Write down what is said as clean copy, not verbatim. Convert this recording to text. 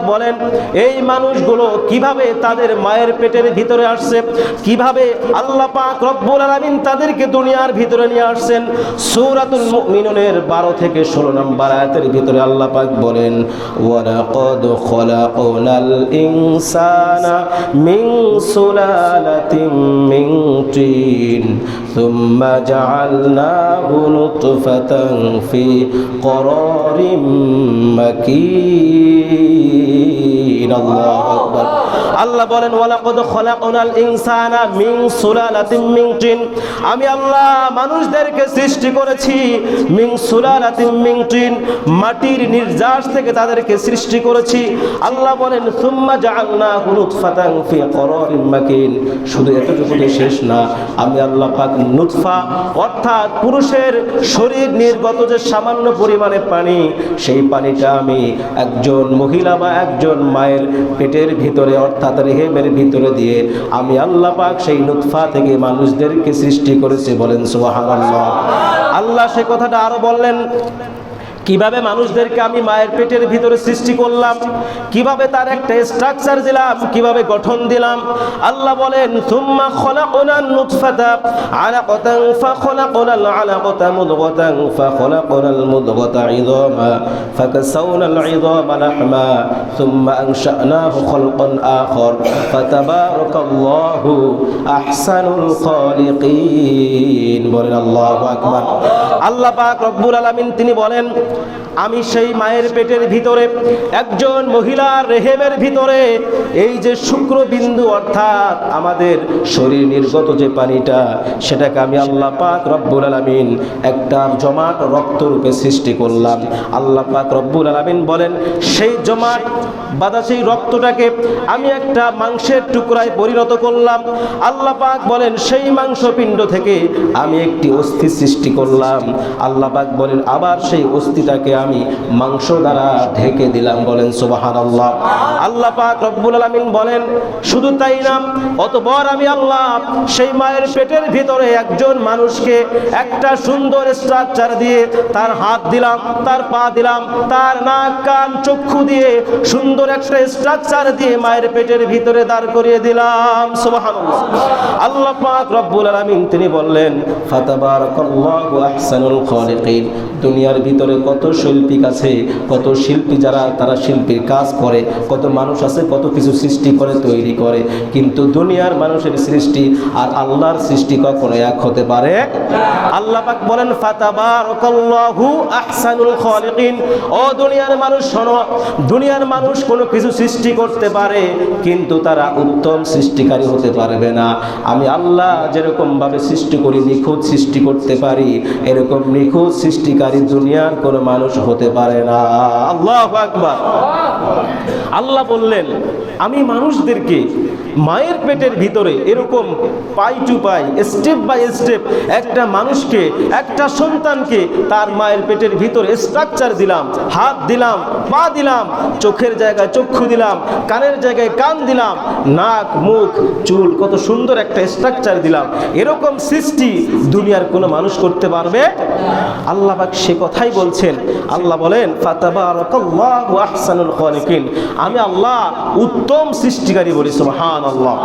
বলেন এই মানুষগুলো কিভাবে তাদের মায়ের পেটের ভিতরে আসছে, কিভাবে আল্লাহ পাক রব্বুল আলামিন তাদেরকে দুনিয়ার ভিতরে নিয়ে আসছেন। সূরাতুল মুমিনুনের 12 থেকে 16 নম্বর আয়াতের ভিতরে আল্লাহ পাক বলেন, ওয়ালাকাদ খলাকনাল ইনসানা মিন সুলালাতিন মিন তিন সুম্মা জাআলনাহু নুতফাতান ফি করারিম মাকিন। আল্লাহু আকবার। আল্লাহ বলেন ওয়ালাকাদ খলাকনাল ইনসানা মিন সুলালাতিন মিন তিন, আমি আল্লাহ মানুষদেরকে সৃষ্টি করেছি মিন সুলালাতিন মিন তিন, মাটির নির্যাস থেকে তাদেরকে সৃষ্টি করেছি। আল্লাহ বলেন সুম্মা জাআলনাহু নুতফাতান ফি করারিম মাকিন, শুধু এতটুকুই শেষ না, আমি আল্লাহ পাক নুতফা অর্থাৎ পুরুষের শরীর নির্গত যে সামান্য পরিমাণে পানি, সেই পানিটা আমি একজন মহিলা বা একজন মায়ের পেটের ভিতরে অর্থাৎ রেহেমের ভিতরে দিয়ে আমি আল্লাহ পাক সেই নুতফা থেকে মানুষদেরকে সৃষ্টি করেছি। বলেন সুবহানাল্লাহ। আল্লাহ সে কথাটা আরো বললেন, কিভাবে মানুষদেরকে আমি মায়ের পেটের ভিতরে সৃষ্টি করলাম, কিভাবে তার একটা স্ট্রাকচার দিলাম, কিভাবে গঠন দিলাম। আল্লাহ বলেন সুম্মা খলাকনান নুতফাতা আলাকাতান ফাখলাকনাল আলাকাতা মুদগাতান ফাখলাকনাল মুদগাতা ইযামা ফাকাসাওনাল ইযামা লাহমা সুম্মা আনশানাহু খালকান আখার ফাতাবারাকাল্লাহু আহসানুল খালিকিন। বলেন আল্লাহু আকবার। আল্লাহ পাক রব্বুল আলামিন তিনি বলেন, আমি সেই মায়ের পেটের ভিতরে একজন মহিলার রেহেমের ভিতরে এই যে শুক্রবিন্দু অর্থাৎ আমাদের শরীর নির্গত যে পানিটা, সেটাকে আমি আল্লাহ পাক রব্বুল আলামিন একটা জমাট রক্ত রূপে সৃষ্টি করলাম। আল্লাহ পাক রব্বুল আলামিন বলেন সেই জমাট বাঁধা সেই রক্তটাকে আমি একটা মাংসের টুকরায় পরিণত করলাম। আল্লাহ পাক বলেন সেই মাংসপিণ্ড থেকে আমি একটি অস্থি সৃষ্টি করলাম। আল্লাহ পাক বলেন আবার সেই অস্থিটাকে আমি মাংস দ্বারা ঢেকে দিলাম। বলেন সুবহানাল্লাহ। আল্লাহ পাক রব্বুল আলামিন বলেন শুধু তাই না, অতঃপর আমি আল্লাহ সেই মায়ের পেটের ভিতরে একজন মানুষকে একটা সুন্দর স্ট্রাকচার দিয়ে তার হাত দিলাম, তার পা দিলাম, তার নাক কান চক্ষু দিয়ে সুন্দর একটা স্ট্রাকচার দিয়ে মায়ের পেটের ভিতরে দাঁড় করিয়ে দিলাম। সুবহানাল্লাহ। আল্লাহ পাক রব্বুল আলামিন তিনি বললেন ফাতাবারাকাল্লাহু আহসানুল খালিকিন। দুনিয়ার ভিতরে কত শৈল্পিক আছে, কত শিল্পী যারা তারা শিল্পীর কাজ করে, কত মানুষ আছে কত কিছু সৃষ্টি করে তৈরি করে, কিন্তু দুনিয়ার মানুষের সৃষ্টি আর আল্লাহর সৃষ্টি কখনো এক হতে পারে। আল্লাহ পাক বলেন ফাতাবারাকাল্লাহু আহসানুল খালিকিন। ও দুনিয়ার মানুষ শোনো, দুনিয়ার মানুষ কোনো কিছু সৃষ্টি করতে পারে কিন্তু তারা উত্তম সৃষ্টিকারী হতে পারবে না। আমি আল্লাহ যেরকম ভাবে সৃষ্টি করি, নিখুঁত সৃষ্টি করতে পারি, এরকম নিখুঁত সৃষ্টিকারী দুনিয়ার কোনো মানুষ হতে পারে না। আল্লাহু আকবার। আল্লাহ বললেন আমি মানুষদেরকে মায়ের পেটের ভিতরে এরকম pie to pie step by step একটা মানুষকে একটা সন্তানকে তার মায়ের পেটের ভিতরে স্ট্রাকচার দিলাম, হাত দিলাম, পা দিলাম, চোখের জায়গায় চক্ষু দিলাম, কানের জায়গায় কান দিলাম, নাক মুখ চুল, কত সুন্দর একটা স্ট্রাকচার দিলাম। এরকম সৃষ্টি দুনিয়ার কোনো মানুষ করতে পারবে? আল্লাহ পাক সে কথাই বলছেন। আল্লাহ বলেন ফাতাবারাকাল্লাহু আহসানুল খালিকিন, আমি আল্লাহ উত্তম সৃষ্টিকারী বলি। সুবহানাল্লাহ।